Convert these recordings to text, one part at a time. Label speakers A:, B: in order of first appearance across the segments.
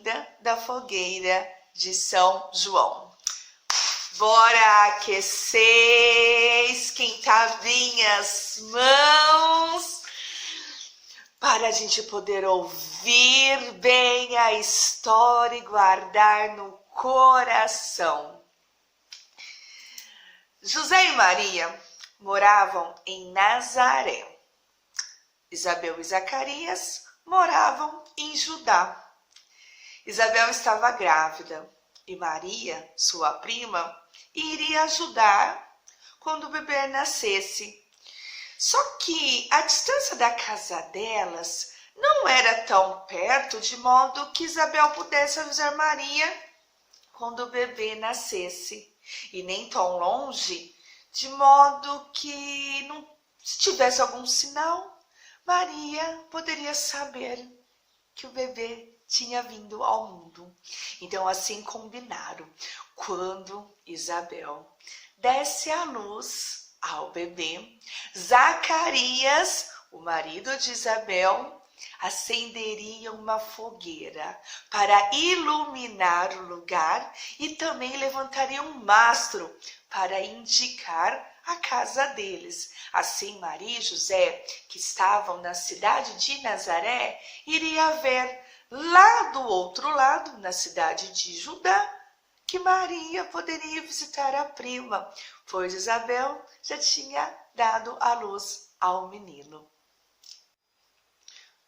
A: lenda da fogueira de São João. Bora aquecer, esquentar bem as mãos, para a gente poder ouvir bem a história e guardar no coração. José e Maria moravam em Nazaré. Isabel e Zacarias moravam em Judá. Isabel estava grávida e Maria, sua prima, iria ajudar quando o bebê nascesse. Só que a distância da casa delas não era tão perto de modo que Isabel pudesse avisar Maria quando o bebê nascesse, e nem tão longe de modo que se tivesse algum sinal, Maria poderia saber que o bebê tinha vindo ao mundo. Então assim combinaram. Quando Isabel desse à luz ao bebê, Zacarias, o marido de Isabel, acenderia uma fogueira para iluminar o lugar e também levantaria um mastro para indicar a casa deles. Assim, Maria e José, que estavam na cidade de Nazaré, iria ver lá do outro lado, na cidade de Judá, que Maria poderia visitar a prima, pois Isabel já tinha dado à luz ao menino.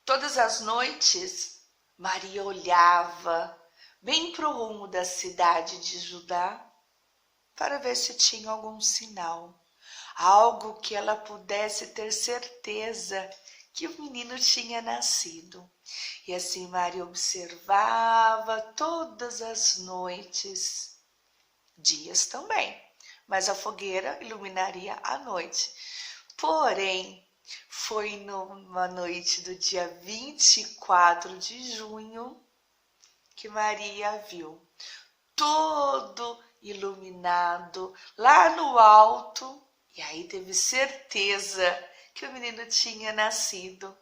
A: Todas as noites, Maria olhava bem para o rumo da cidade de Judá para ver se tinha algum sinal, algo que ela pudesse ter certeza que o menino tinha nascido. E assim Maria observava todas as noites, dias também, mas a fogueira iluminaria a noite. Porém, foi numa noite do dia 24 de junho que Maria viu todo iluminado lá no alto, e aí teve certeza que o menino tinha nascido.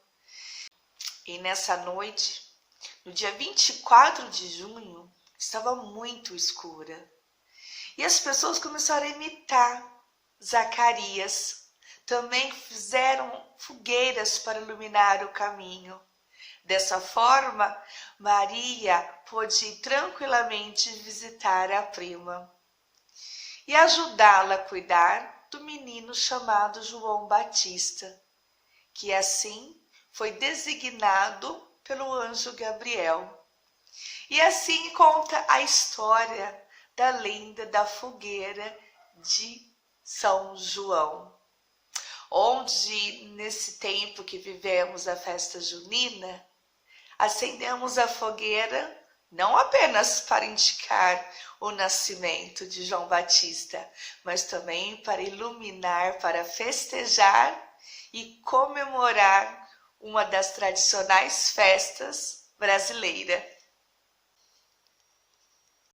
A: E nessa noite, no dia 24 de junho, estava muito escura. E as pessoas começaram a imitar Zacarias. Também fizeram fogueiras para iluminar o caminho. Dessa forma, Maria pôde tranquilamente visitar a prima e ajudá-la a cuidar do menino chamado João Batista, que assim foi designado pelo anjo Gabriel. E assim conta a história da lenda da fogueira de São João, onde nesse tempo que vivemos a festa junina, acendemos a fogueira não apenas para indicar o nascimento de João Batista, mas também para iluminar, para festejar e comemorar uma das tradicionais festas brasileiras.